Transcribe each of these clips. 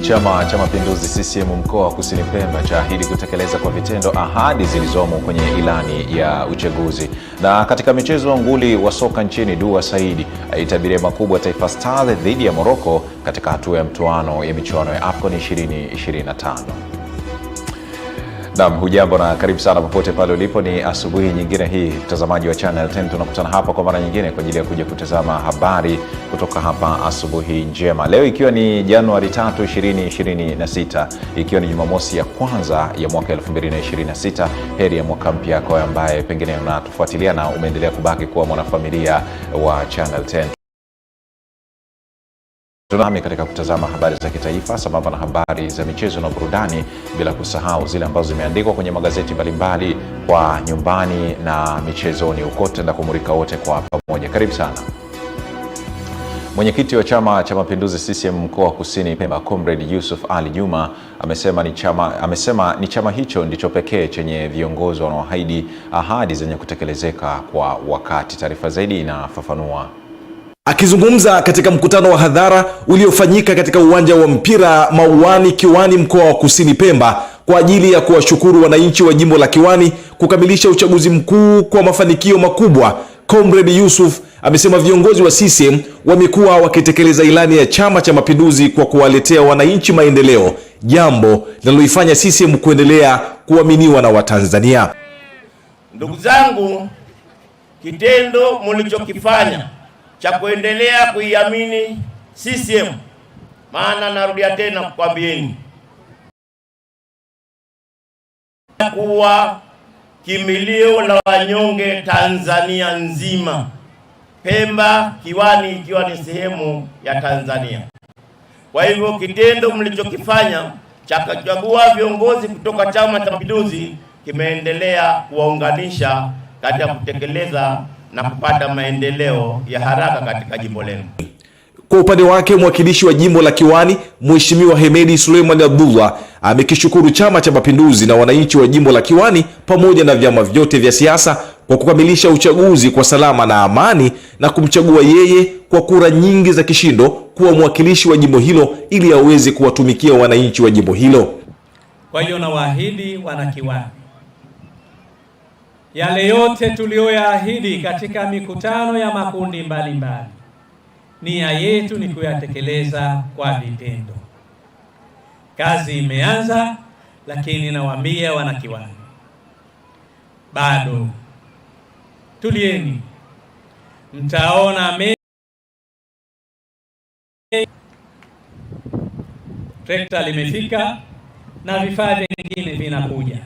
Chama cha Mapinduzi CCM mkoa wa Kusini Pemba chaahidi kutekeleza kwa vitendo ahadi zilizomo kwenye ilani ya uchaguzi. Na katika michezo, nguli wa soka nchini Dua Saidi aitabiria makubwa Taifa Stars dhidi ya Morocco katika hatua ya mtoano ya michuano ya AFCON 2025. Naam, hujambo na karibu sana popote pale ulipo. Ni asubuhi nyingine hii, mtazamaji wa Channel 10, tunakutana hapa kwa mara nyingine kwa ajili ya kuja kutazama habari kutoka hapa Asubuhi Njema. Leo ikiwa ni Januari 3, 2026, ikiwa ni Jumamosi ya kwanza ya mwaka 2026. Heri ya mwaka mpya kwa ambaye pengine unatufuatilia na umeendelea kubaki kuwa mwanafamilia wa Channel 10. Tunami katika kutazama habari za kitaifa sambamba na habari za michezo na burudani, bila kusahau zile ambazo zimeandikwa kwenye magazeti mbalimbali kwa nyumbani na michezoni ukote, na kumulika wote kwa pamoja. Karibu sana. Mwenyekiti wa Chama cha Mapinduzi CCM mkoa wa Kusini Pemba, Comrade Yusuf Ali Juma amesema ni chama hicho ndicho pekee chenye viongozi wanaoahidi ahadi zenye kutekelezeka kwa wakati. Taarifa zaidi inafafanua. Akizungumza katika mkutano wa hadhara uliofanyika katika uwanja wa mpira Mauani Kiwani mkoa wa Kusini Pemba kwa ajili ya kuwashukuru wananchi wa jimbo la Kiwani kukamilisha uchaguzi mkuu kwa mafanikio makubwa, Comrade Yusuf amesema viongozi wa CCM wamekuwa wakitekeleza ilani ya Chama cha Mapinduzi kwa kuwaletea wananchi maendeleo, jambo linaloifanya CCM kuendelea kuaminiwa na Watanzania. Ndugu zangu, kitendo mlichokifanya cha kuendelea kuiamini CCM, maana narudia tena kukwambieni kuwa kimbilio la wanyonge Tanzania nzima, Pemba Kiwani ikiwa ni sehemu ya Tanzania. Kwa hivyo kitendo mlichokifanya cha kuchagua viongozi kutoka Chama cha Mapinduzi kimeendelea kuwaunganisha katika kutekeleza na kupata maendeleo ya haraka katika jimbo lenu. Kwa upande wake, mwakilishi wa jimbo la Kiwani Mheshimiwa Hemedi Suleiman Abdullah amekishukuru Chama cha Mapinduzi na wananchi wa jimbo la Kiwani pamoja na vyama vyote vya siasa kwa kukamilisha uchaguzi kwa salama na amani na kumchagua yeye kwa kura nyingi za kishindo kuwa mwakilishi wa jimbo hilo ili aweze kuwatumikia wananchi wa jimbo hilo. Kwa hiyo nawaahidi wana Kiwani, yale yote tuliyoyaahidi katika mikutano ya makundi mbalimbali, nia yetu ni kuyatekeleza kwa vitendo. Kazi imeanza, lakini nawaambia wana Kiwani, bado tulieni, mtaona trekta limefika na vifaa vingine vinakuja.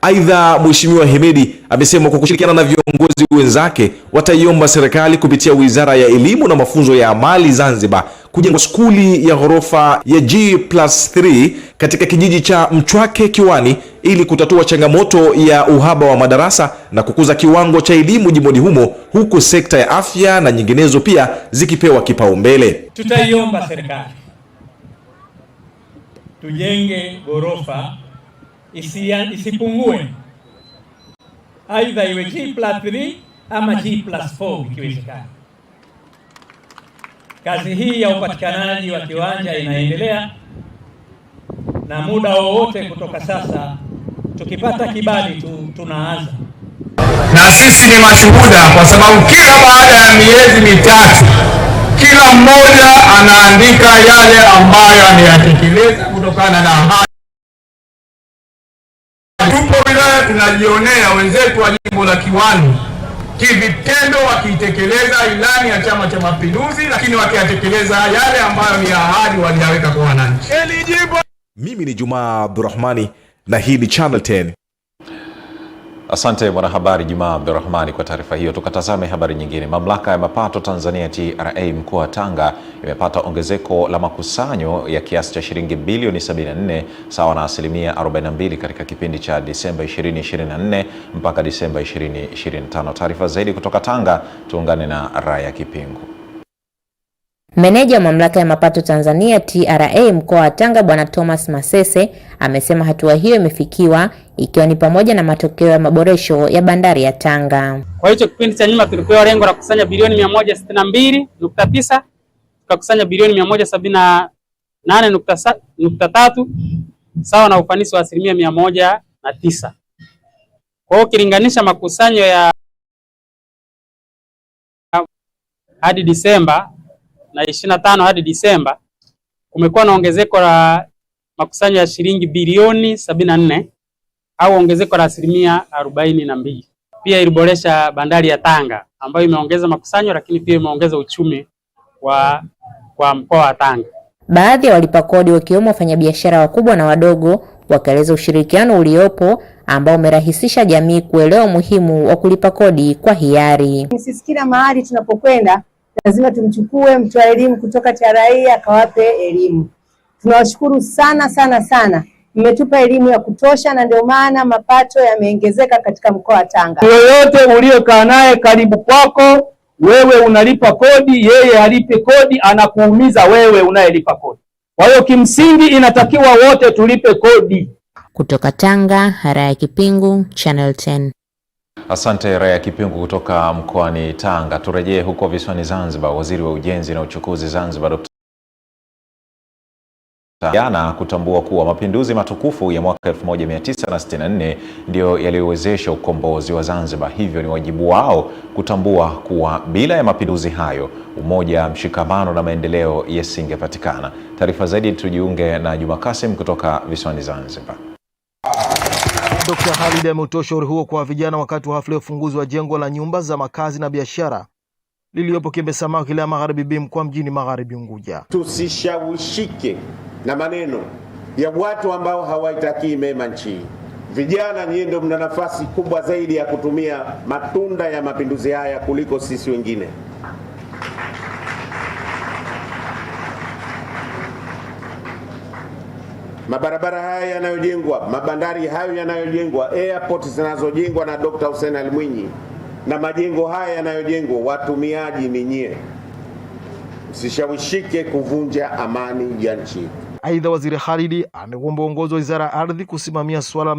Aidha, Mheshimiwa Hemedi amesema kwa kushirikiana na viongozi wenzake wataiomba serikali kupitia Wizara ya Elimu na Mafunzo ya Amali Zanzibar kujenga skuli ya ghorofa ya G+3 katika kijiji cha Mchwake Kiwani ili kutatua changamoto ya uhaba wa madarasa na kukuza kiwango cha elimu jimboni humo, huku sekta ya afya na nyinginezo pia zikipewa kipaumbele. Tutaiomba serikali tujenge ghorofa isipungue, aidha iwe G+3 ama G+4 ikiwezekana. Kazi hii ya upatikanaji wa kiwanja inaendelea, na muda wowote kutoka sasa tukipata kibali tunaanza. Na sisi ni mashuhuda, kwa sababu kila baada ya miezi mitatu kila mmoja anaandika yale ambayo ameyatekeleza kutokana na ahadi. Tupo wilaya tunajionea wenzetu wa jimbo la Kiwani kivitendo wakitekeleza ilani ya Chama cha Mapinduzi, lakini wakiyatekeleza yale ambayo ni ahadi waliyaweka kwa wananchi. Mimi ni Juma Abdurrahmani na hii ni Channel 10. Asante mwanahabari Juma Abdurrahmani kwa taarifa hiyo. Tukatazame habari nyingine. Mamlaka ya mapato Tanzania TRA mkoa wa Tanga imepata ongezeko la makusanyo ya kiasi cha shilingi bilioni 74 sawa na asilimia 42 katika kipindi cha Disemba 2024 mpaka Disemba 2025. Taarifa zaidi kutoka Tanga, tuungane na Raya Kipingu. Meneja wa Mamlaka ya Mapato Tanzania TRA mkoa wa Tanga Bwana Thomas Masese amesema hatua hiyo imefikiwa ikiwa ni pamoja na matokeo ya maboresho ya bandari ya Tanga. Kwa hiyo kipindi cha nyuma tulipewa lengo la kukusanya bilioni 162.9, tukakusanya bilioni 170 8.3 sawa na ufanisi wa 109%. Kwa hiyo ukilinganisha makusanyo ya hadi Disemba na 25 hadi Disemba, kumekuwa na ongezeko la makusanyo ya shilingi bilioni 74 au ongezeko la 42%. Pia iliboresha bandari ya Tanga ambayo imeongeza makusanyo, lakini pia imeongeza uchumi kwa mkoa wa Tanga. Baadhi ya walipa kodi wakiwemo wafanyabiashara wakubwa na wadogo wakaeleza ushirikiano uliopo ambao umerahisisha jamii kuelewa umuhimu wa kulipa kodi kwa hiari. Sisi kila mahali tunapokwenda lazima tumchukue mtoa elimu kutoka TRA akawape elimu. Tunawashukuru sana sana sana. Mmetupa elimu ya kutosha na ndio maana mapato yameongezeka katika mkoa wa Tanga. Yoyote uliokaa naye karibu kwako, wewe unalipa kodi, yeye halipe kodi, anakuumiza wewe unayelipa kodi. Kwa hiyo kimsingi inatakiwa wote tulipe kodi. Kutoka Tanga, Raya Kipingu, Channel 10. Asante Raya Kipingu kutoka mkoani Tanga. Turejee huko visiwani Zanzibar. Waziri wa Ujenzi na Uchukuzi Zanzibar Dr. Jana kutambua kuwa mapinduzi matukufu ya mwaka 1964 ndio yaliyowezesha ukombozi wa Zanzibar. Hivyo ni wajibu wao kutambua kuwa bila ya mapinduzi hayo umoja, mshikamano na maendeleo yasingepatikana. Taarifa zaidi tujiunge na Juma Kasim kutoka visiwani Zanzibar. Dr. Khalid ametoa ushauri huo kwa vijana wakati wa hafla ya ufunguzi wa jengo la nyumba za makazi na biashara lililopo Kiembe Samaki wilaya Magharibi B mkoa mjini Magharibi Unguja. Tusishawishike na maneno ya watu ambao hawaitakii mema nchi. Vijana nyinyi ndio mna nafasi kubwa zaidi ya kutumia matunda ya mapinduzi haya kuliko sisi wengine. Mabarabara haya yanayojengwa, mabandari hayo yanayojengwa, airport zinazojengwa na Dr. Hussein Ali Mwinyi na majengo haya yanayojengwa, watumiaji ni nyie. Msishawishike kuvunja amani ya nchi. Aidha, Waziri Khalid ameomba uongozi wa Wizara ya Ardhi kusimamia swala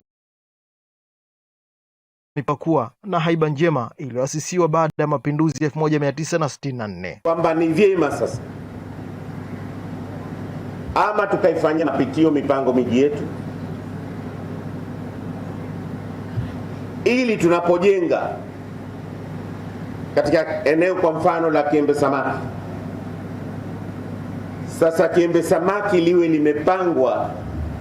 mipakua na haiba njema iliyoasisiwa baada ya mapinduzi ya 1964. Kwamba ni vyema sasa ama tukaifanyia mapitio mipango miji yetu, ili tunapojenga katika eneo kwa mfano la Kiembe Samaki, sasa Kiembe Samaki liwe limepangwa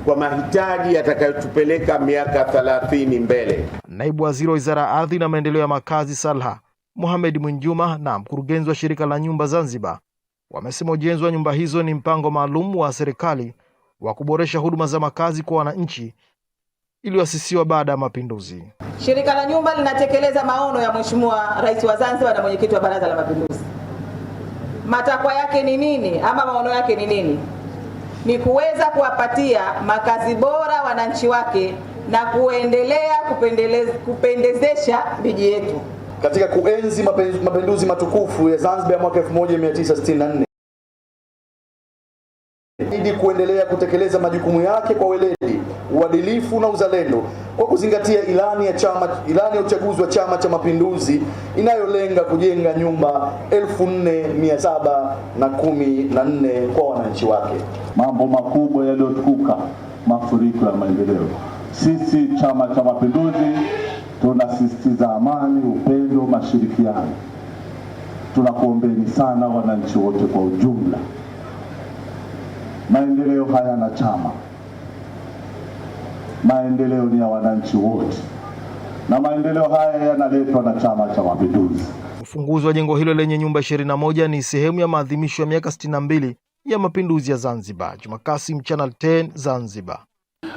kwa mahitaji yatakayotupeleka miaka 30 mbele. Naibu Waziri wa Wizara ya Ardhi na Maendeleo ya Makazi Salha Mohamed Mwinjuma na mkurugenzi wa Shirika la Nyumba Zanzibar wamesema ujenzi wa nyumba hizo ni mpango maalum wa serikali wa kuboresha huduma za makazi kwa wananchi iliyoasisiwa baada ya mapinduzi. Shirika la Nyumba linatekeleza maono ya Mheshimiwa Rais wa Zanzibar na mwenyekiti wa Baraza la Mapinduzi. Matakwa yake ni nini ama maono yake ni nini? Ni kuweza kuwapatia makazi bora wananchi wake na kuendelea kupendezesha miji yetu. Katika kuenzi mapinduzi matukufu ya Zanzibar mwaka 1964, ili kuendelea kutekeleza majukumu yake kwa weledi, uadilifu na uzalendo kwa kuzingatia ilani ya uchaguzi wa Chama cha Mapinduzi inayolenga kujenga nyumba 4714 kwa wananchi wake. Mambo makubwa yaliyotukuka, mafuriko ya maendeleo. Sisi Chama cha Mapinduzi tunasisitiza amani, upendo, mashirikiano. Tunakuombeni sana wananchi wote kwa ujumla. Maendeleo hayana chama. Maendeleo ni ya wananchi wote. Na maendeleo haya yanaletwa na Chama cha Mapinduzi. Ufunguzi wa jengo hilo lenye nyumba 21 ni sehemu ya maadhimisho ya miaka 62 ya mapinduzi ya Zanzibar. Juma Kasim, Channel 10, Zanzibar.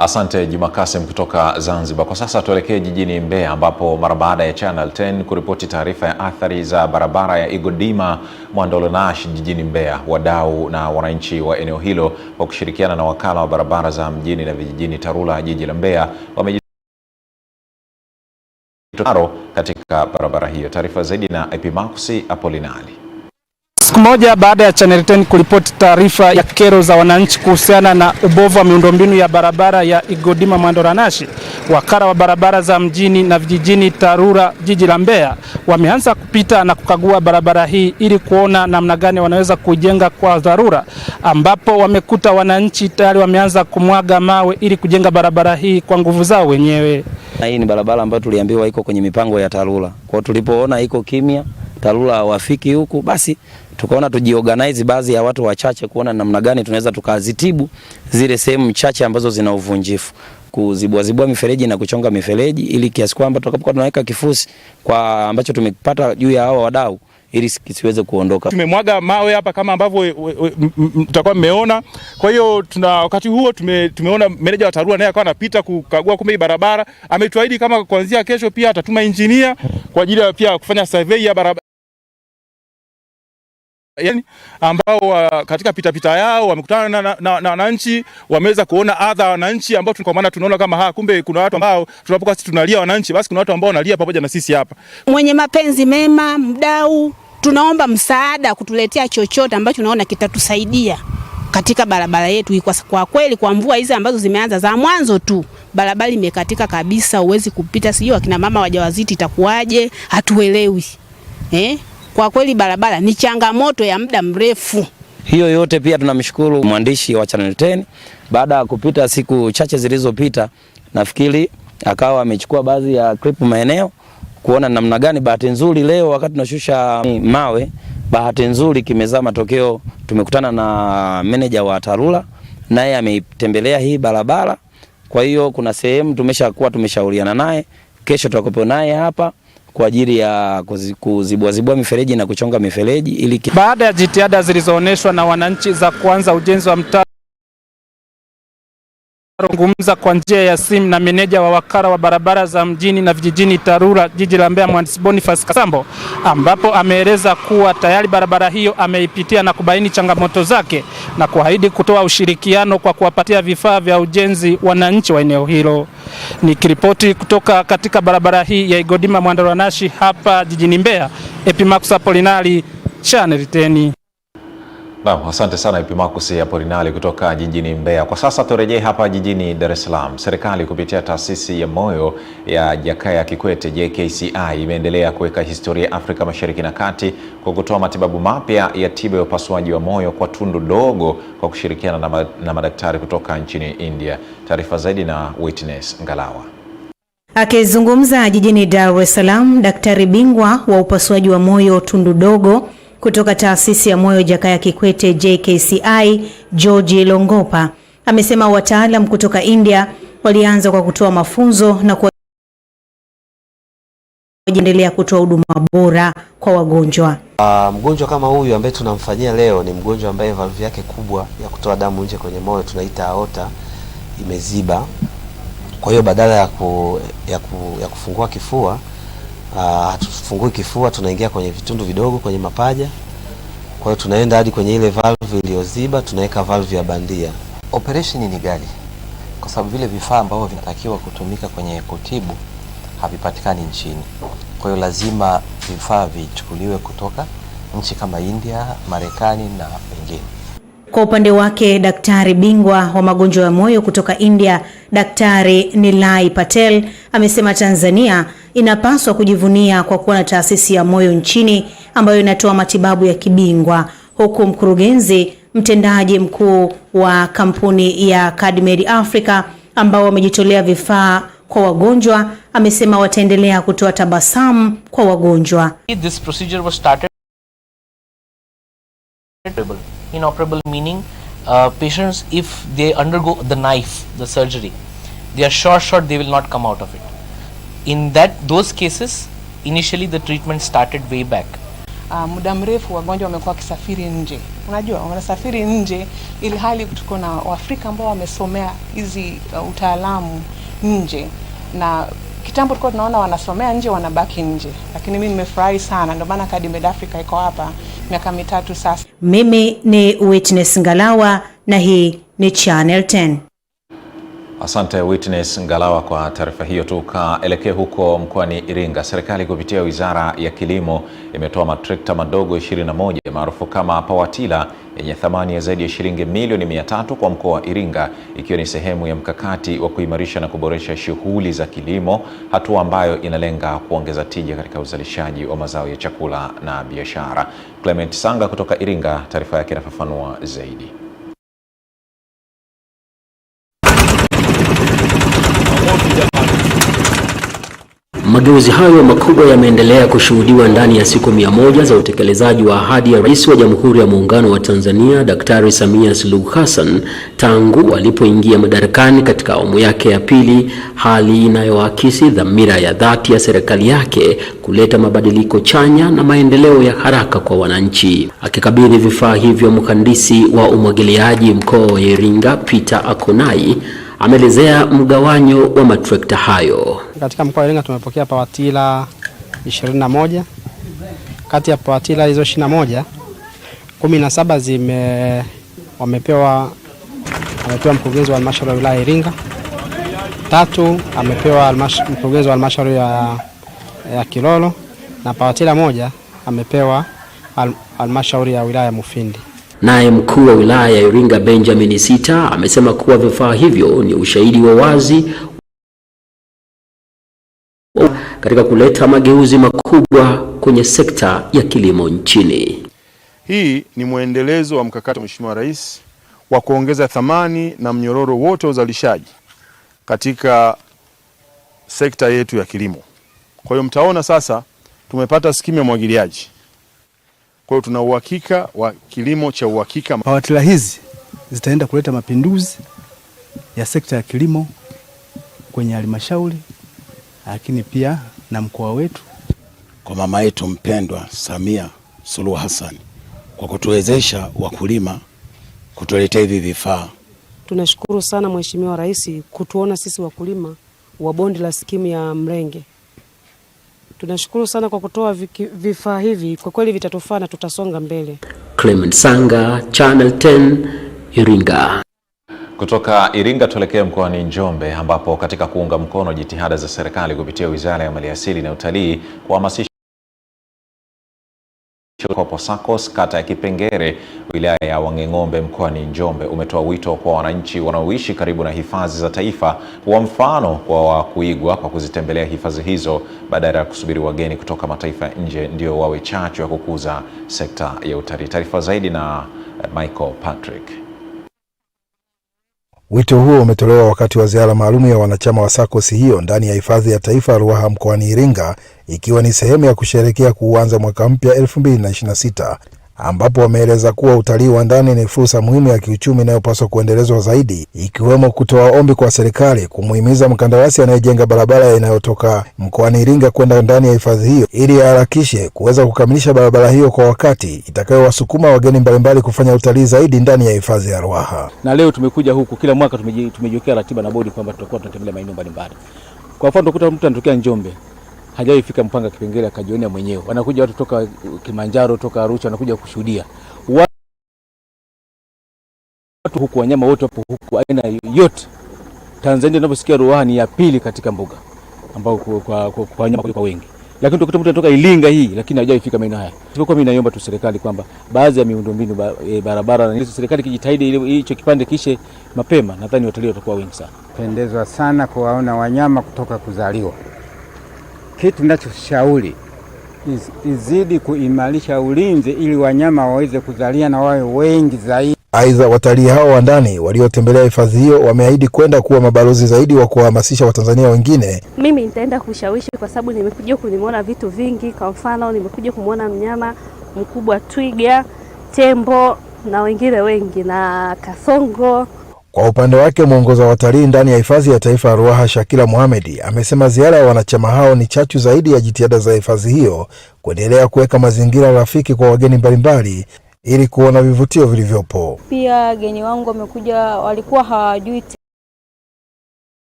Asante Juma Kasim kutoka Zanzibar. Kwa sasa tuelekee jijini Mbeya ambapo mara baada ya Channel 10 kuripoti taarifa ya athari za barabara ya Igodima Mwandolo-Nash jijini Mbeya, wadau na wananchi wa eneo hilo kwa kushirikiana na wakala wa barabara za mjini na vijijini TARURA jiji la Mbeya wamejitaro katika barabara hiyo. Taarifa zaidi na Epimakusi Apolinali. Siku moja baada ya Channel 10 kuripoti taarifa ya kero za wananchi kuhusiana na ubovu wa miundombinu ya barabara ya Igodima Mandoranashi, wakala wa barabara za mjini na vijijini TARURA jiji la Mbeya wameanza kupita na kukagua barabara hii ili kuona namna gani wanaweza kujenga kwa dharura, ambapo wamekuta wananchi tayari wameanza kumwaga mawe ili kujenga barabara hii kwa nguvu zao wenyewe. Hii ni barabara ambayo tuliambiwa iko kwenye mipango ya TARURA. Kwa hiyo tulipoona iko kimya, TARURA hawafiki huku, basi tukaona tujiorganize baadhi ya watu wachache kuona namna gani tunaweza tukazitibu zile sehemu chache ambazo zina uvunjifu, kuzibua mifereji na kuchonga mifereji ili kiasi kwamba tutakapokuwa tunaweka kifusi kwa ambacho tumepata juu ya hao wadau ili kisiweze kuondoka. Tumemwaga mawe hapa kama ambavyo mtakuwa mmeona. Kwa hiyo wakati huo tumeona meneja wa TARURA naye akawa anapita kukagua kumbe barabara. Ametuahidi kama kuanzia kesho pia atatuma engineer kwa ajili ya pia kufanya survey ya barabara, yani ambao katika pitapita yao wamekutana na wananchi, wameweza kuona adha wananchi ambao kwa maana tunaona kama kumbe kuna watu ambao tunapokuwa sisi tunalia wananchi, basi kuna watu ambao wanalia pamoja na sisi hapa. Mwenye mapenzi mema, mdau, tunaomba msaada kutuletea chochote ambacho tunaona kitatusaidia katika barabara yetu. Kwa kweli kwa mvua hizi ambazo zimeanza za mwanzo tu, barabara imekatika kabisa, uwezi kupita, sio akina mama wajawazito itakuwaje, hatuelewi. Kwa kweli barabara ni changamoto ya muda mrefu. Hiyo yote pia tunamshukuru mwandishi wa Channel 10 baada ya kupita siku chache zilizopita, nafikiri akawa amechukua baadhi ya clip maeneo kuona namna gani. Bahati nzuri leo wakati tunashusha mawe, bahati nzuri kimezaa matokeo, tumekutana na meneja wa TARURA naye ameitembelea hii barabara. Kwa hiyo kuna sehemu tumeshauriana naye, kesho tutakopo naye hapa kwa ajili ya kuzibua mifereji na kuchonga mifereji ili baada ya jitihada zilizoonyeshwa na wananchi za kuanza ujenzi wa mtaro. Zungumza kwa njia ya simu na meneja wa wakala wa barabara za mjini na vijijini TARURA jiji la Mbeya, Mhandisi Boniface Kasambo, ambapo ameeleza kuwa tayari barabara hiyo ameipitia na kubaini changamoto zake na kuahidi kutoa ushirikiano kwa kuwapatia vifaa vya ujenzi wananchi wa eneo hilo. Nikiripoti kutoka katika barabara hii ya Igodima Mandoranashi hapa jijini Mbeya, Epimax Apolinari, Channel 10. Naam, asante sana Epimax Apolinari kutoka jijini Mbeya. Kwa sasa turejee hapa jijini Dar es Salaam. Serikali kupitia taasisi ya moyo ya Jakaya Kikwete JKCI imeendelea kuweka historia Afrika Mashariki na Kati kwa kutoa matibabu mapya ya tiba ya upasuaji wa moyo kwa tundu dogo kwa kushirikiana na madaktari kutoka nchini India. Taarifa zaidi na Witness Ngalawa. Akizungumza jijini Dar es Salaam, daktari bingwa wa upasuaji wa moyo tundu dogo kutoka taasisi ya moyo Jakaya Kikwete JKCI George Longopa amesema wataalam kutoka India walianza kwa kutoa mafunzo na kuendelea kutoa huduma bora kwa wagonjwa. Mgonjwa kama huyu ambaye tunamfanyia leo ni mgonjwa ambaye valve yake kubwa ya kutoa damu nje kwenye moyo tunaita aorta imeziba. Kwa hiyo badala ya kufungua kifua, hatufungui kifua, tunaingia kwenye vitundu vidogo kwenye mapaja. Kwa hiyo tunaenda hadi kwenye ile valve iliyoziba, tunaweka valve ya bandia. Operation ni ghali kwa sababu vile vifaa ambavyo vinatakiwa kutumika kwenye kutibu havipatikani nchini. Kwa hiyo lazima vifaa vichukuliwe kutoka nchi kama India, Marekani na wengine. Kwa upande wake, daktari bingwa wa magonjwa ya moyo kutoka India, Daktari Nilai Patel, amesema Tanzania inapaswa kujivunia kwa kuwa na taasisi ya moyo nchini ambayo inatoa matibabu ya kibingwa, huku mkurugenzi mtendaji mkuu wa kampuni ya CardMed Africa ambao wamejitolea vifaa kwa wagonjwa amesema wataendelea kutoa tabasamu kwa wagonjwa. This procedure was started inoperable, meaning patients, if they undergo the surgery, they are sure they will not come out of it. In those cases, initially the treatment started way back. Muda mrefu wagonjwa wamekuwa kisafiri nje. Unajua wanasafiri nje ili hali tuko na Waafrika ambao wamesomea hizi utaalamu nje, na kitambo tulikuwa tunaona wanasomea nje wanabaki nje, lakini mimi nimefurahi sana, ndio maana CardMed Africa iko hapa miaka 3 sasa. Mimi ni Witness Ngalawa na hii ni Channel 10. Asante Witness Ngalawa kwa taarifa hiyo. Tukaelekea huko mkoani Iringa. Serikali kupitia Wizara ya Kilimo imetoa matrekta madogo 21 maarufu kama pawatila yenye thamani ya zaidi ya shilingi milioni 300 kwa mkoa wa Iringa, ikiwa ni sehemu ya mkakati wa kuimarisha na kuboresha shughuli za kilimo, hatua ambayo inalenga kuongeza tija katika uzalishaji wa mazao ya chakula na biashara. Clement Sanga kutoka Iringa, taarifa yake inafafanua zaidi. Mageuzi hayo makubwa yameendelea kushuhudiwa ndani ya siku 100 za utekelezaji wa ahadi ya Rais wa Jamhuri ya Muungano wa Tanzania Daktari Samia Suluhu Hassan tangu alipoingia madarakani katika awamu yake ya pili, hali inayoakisi dhamira ya dhati ya serikali yake kuleta mabadiliko chanya na maendeleo ya haraka kwa wananchi. Akikabidhi vifaa hivyo, mhandisi wa umwagiliaji mkoa wa Iringa Peter Akonai amelezea mgawanyo wa matrekta hayo. Katika mkoa wa Iringa tumepokea pawatila 21. Kati ya pawatila hizo 21, 17 wamepewa mkurugenzi wa halmashauri ya wilaya ya Iringa. 3 amepewa mkurugenzi wa halmashauri ya Kilolo, na pawatila 1 amepewa halmashauri ya wilaya ya Mufindi. Naye mkuu wa wilaya ya Iringa Benjamin Sita amesema kuwa vifaa hivyo ni ushahidi wa wazi katika kuleta mageuzi makubwa kwenye sekta ya kilimo nchini. Hii ni mwendelezo wa mkakati wa Mheshimiwa Rais wa kuongeza thamani na mnyororo wote wa uzalishaji katika sekta yetu ya kilimo. Kwa hiyo mtaona sasa tumepata skimu ya umwagiliaji. Kwa hiyo tuna uhakika wa kilimo cha uhakika. Pawatila hizi zitaenda kuleta mapinduzi ya sekta ya kilimo kwenye halmashauri, lakini pia na mkoa wetu. Kwa mama yetu mpendwa Samia Suluhu Hassan kwa kutuwezesha wakulima, kutuletea hivi vifaa. Tunashukuru sana Mheshimiwa Rais kutuona sisi wakulima wa bonde la skimu ya Mlenge. Tunashukuru sana kwa kutoa vifaa hivi, kwa kweli vitatufaa na tutasonga mbele. Clement Sanga, Channel 10, Iringa. Kutoka Iringa tuelekea mkoani Njombe, ambapo katika kuunga mkono jitihada za serikali kupitia Wizara ya Maliasili na Utalii kuhamasisha Kopo SACCOS kata ya Kipengere wilaya ya Wanging'ombe mkoani Njombe umetoa wito kwa wananchi wanaoishi karibu na hifadhi za taifa kuwa mfano kwa kuigwa kwa kuzitembelea hifadhi hizo badala ya kusubiri wageni kutoka mataifa nje ndio wawe chachu ya kukuza sekta ya utalii. Taarifa zaidi na Michael Patrick. Wito huo umetolewa wakati wa ziara maalum ya wanachama wa SACCOS hiyo ndani ya hifadhi ya taifa Ruaha mkoani Iringa, ikiwa ni sehemu ya kusherehekea kuanza mwaka mpya 2026, ambapo wameeleza kuwa utalii wa ndani ni fursa muhimu ya kiuchumi inayopaswa kuendelezwa zaidi, ikiwemo kutoa ombi kwa serikali kumuhimiza mkandarasi anayejenga barabara inayotoka mkoani Iringa kwenda ndani ya hifadhi hiyo ili aharakishe kuweza kukamilisha barabara hiyo kwa wakati itakayowasukuma wageni mbalimbali kufanya utalii zaidi ndani ya hifadhi ya Ruaha. Na leo tumekuja huku, kila mwaka tumejiwekea ratiba na bodi kwamba tutakuwa tunatembelea maeneo mbalimbali. Kwa mfano utakuta mtu anatokea Njombe, hajawahi fika Mpanga Kipengere akajionea mwenyewe. Wanakuja watu toka Kilimanjaro, toka Arusha, wanakuja kushuhudia. Watu huku, wanyama wote hapo huku, aina yote. Tanzania tunaposikia Ruaha ni ya pili katika mbuga ambao kwa wanyama kwa wengi. Lakini utakuta mtu anatoka Ilinga hii lakini hajawahi fika maeneo haya. Kwa mimi naomba tu serikali kwamba baadhi ya miundombinu barabara na serikali kijitahidi ili hicho kipande kishe mapema, nadhani watalii watakuwa wengi sana. Pendezwa sana kuwaona wanyama kutoka kuzaliwa. Kitu ninachoshauri izidi kuimarisha ulinzi ili wanyama waweze kuzalia na wawe wengi zaidi. Aidha, watalii hao wa ndani waliotembelea hifadhi hiyo wameahidi kwenda kuwa mabalozi zaidi wa kuhamasisha Watanzania wengine. Mimi nitaenda kushawishi kwa sababu nimekuja kuniona vitu vingi. Kwa mfano, nimekuja kumuona mnyama mkubwa twiga, tembo na wengine wengi na kasongo. Kwa upande wake, mwongoza watalii ndani ya hifadhi ya taifa Ruaha Shakila Mohamed amesema ziara ya wanachama hao ni chachu zaidi ya jitihada za hifadhi hiyo kuendelea kuweka mazingira rafiki kwa wageni mbalimbali ili kuona vivutio vilivyopo. Pia wageni wangu wamekuja, walikuwa hawajui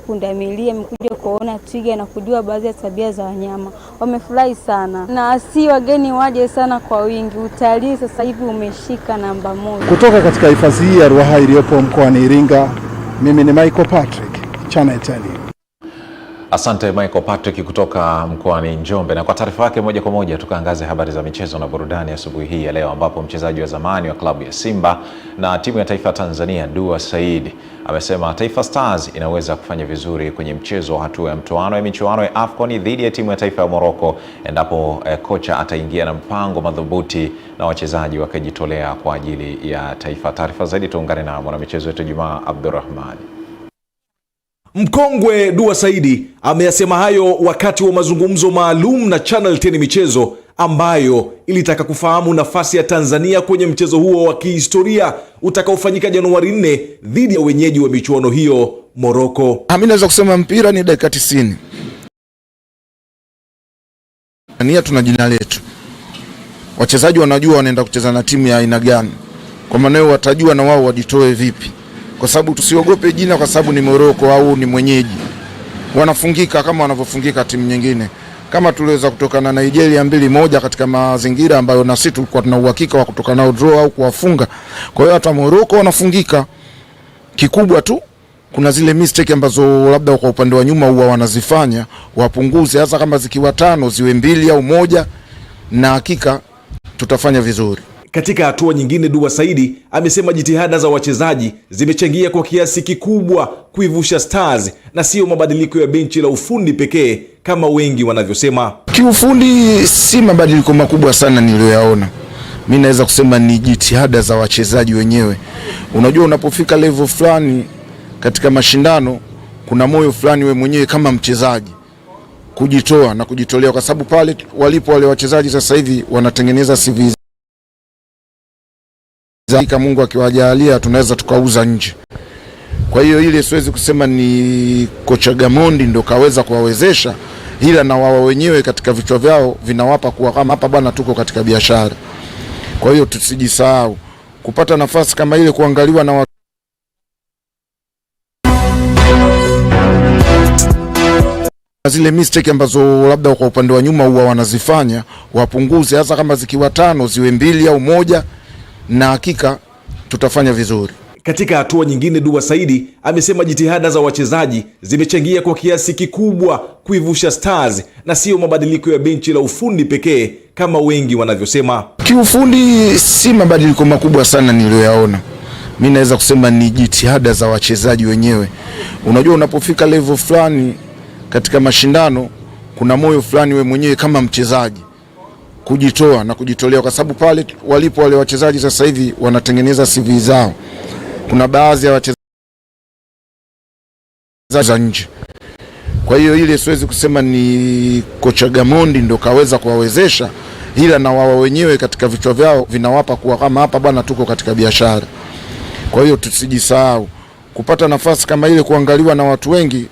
pundamilia, wamekuja kuona twiga na kujua baadhi ya tabia za wanyama. Wamefurahi sana. Na si wageni waje sana kwa wingi. Utalii sasa hivi umeshika namba 1. Kutoka katika hifadhi hii ya Ruaha iliyopo mkoani Iringa, Mimi ni Michael Patrick, Channel 10. Asante Michael Patrick kutoka mkoani Njombe. Na kwa taarifa yake moja kwa moja tukaangaze habari za michezo na burudani asubuhi hii ya leo, ambapo mchezaji wa zamani wa klabu ya Simba na timu ya taifa ya Tanzania Dua Said amesema Taifa Stars inaweza kufanya vizuri kwenye mchezo wa hatua ya mtoano ya michuano ya AFCON dhidi ya timu ya taifa ya Morocco endapo kocha ataingia na mpango madhubuti na wachezaji wakajitolea kwa ajili ya taifa. Taarifa zaidi tuungane na mwanamichezo wetu Juma Abdurrahman. Mkongwe Dua Saidi ameyasema hayo wakati wa mazungumzo maalum na Channel 10 michezo, ambayo ilitaka kufahamu nafasi ya Tanzania kwenye mchezo huo wa kihistoria utakaofanyika Januari 4 dhidi ya wenyeji wa michuano hiyo Morocco. Mimi naweza kusema mpira ni dakika 90. Tanzania tuna jina letu. Wachezaji wanajua wanaenda kucheza na timu ya aina gani. Kwa maana wao watajua na wao wajitoe vipi. Kwa sababu tusiogope jina kwa sababu ni Morocco au ni mwenyeji. Wanafungika kama wanavyofungika timu nyingine. Kama tuliweza kutoka na Nigeria 2-1 katika mazingira ambayo na sisi tulikuwa tuna uhakika wa kutoka nao draw au kuwafunga. Kwa hiyo hata Morocco wanafungika. Kikubwa tu kuna zile mistake ambazo labda kwa upande wa nyuma huwa wanazifanya, wapunguze, hasa kama zikiwa 5 ziwe 2 au 1, na hakika tutafanya vizuri. Katika hatua nyingine, Dua Saidi amesema jitihada za wachezaji zimechangia kwa kiasi kikubwa kuivusha Stars na sio mabadiliko ya benchi la ufundi pekee kama wengi wanavyosema. Kiufundi si mabadiliko makubwa sana niliyoyaona. Mimi naweza kusema ni jitihada za wachezaji wenyewe. Unajua unapofika level fulani katika mashindano kuna moyo fulani wewe mwenyewe kama mchezaji kujitoa na kujitolea, kwa sababu pale walipo wale wachezaji sasa hivi wanatengeneza CV. Kama Mungu akiwajalia tunaweza tukauza nje. Kwa hiyo ile siwezi kusema ni kocha Gamondi ndo kaweza kuwawezesha, ila na wao wenyewe katika vichwa vyao vinawapa kuwa kama hapa bwana tuko katika biashara. Kwa hiyo tusijisahau kupata nafasi kama ile, kuangaliwa na watu. Zile mistake ambazo labda kwa upande wa nyuma huwa wanazifanya, wapunguze, hasa kama zikiwa 5 ziwe 2 au 1, na hakika tutafanya vizuri. Katika hatua nyingine, Dua Saidi amesema jitihada za wachezaji zimechangia kwa kiasi kikubwa kuivusha Stars na sio mabadiliko ya benchi la ufundi pekee kama wengi wanavyosema. Kiufundi si mabadiliko makubwa sana niliyoyaona. Mimi naweza kusema ni jitihada za wachezaji wenyewe. Unajua unapofika level fulani katika mashindano kuna moyo fulani wewe mwenyewe kama mchezaji kujitoa na kujitolea, kwa sababu pale walipo wale wachezaji sasa hivi wanatengeneza CV zao. Kuna baadhi ya wachezaji za nje. Kwa hiyo ile siwezi kusema ni kocha Gamondi ndo kaweza kuwawezesha, ila na wao wenyewe katika vichwa vyao vinawapa kuwa kama hapa bwana tuko katika biashara. Kwa hiyo tusijisahau kupata nafasi kama ile, kuangaliwa na watu wengi,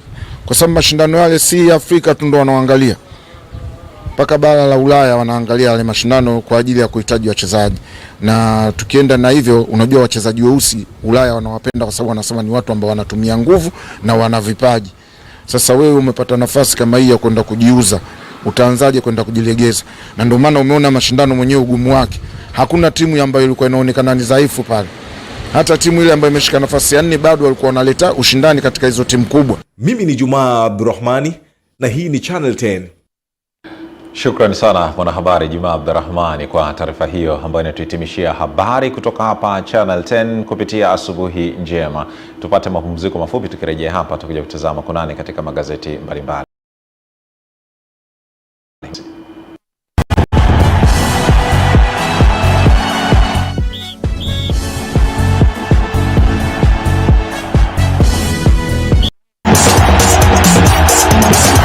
kwa sababu mashindano yale si Afrika tu ndo wanaangalia. Paka bara la Ulaya wanaangalia wale mashindano kwa ajili ya kuhitaji wachezaji. Na tukienda na hivyo, unajua wachezaji weusi Ulaya wanawapenda kwa sababu wanasema ni watu ambao wanatumia nguvu na wana vipaji. Sasa wewe umepata nafasi kama hii ya kwenda kujiuza, utaanzaje kwenda kujilegeza? Na ndio maana umeona mashindano mwenyewe ugumu wake. Hakuna timu ambayo ilikuwa inaonekana ni dhaifu pale. Hata timu ile ambayo imeshika nafasi ya 4 bado walikuwa wanaleta ushindani katika hizo timu kubwa. Mimi ni Juma Abdurrahmani na hii ni Channel 10. Shukrani sana mwanahabari Juma Abdurrahmani kwa taarifa hiyo ambayo inatuhitimishia habari kutoka hapa Channel 10 kupitia asubuhi njema. Tupate mapumziko mafupi, tukirejea hapa tutakuja kutazama kunani katika magazeti mbalimbali.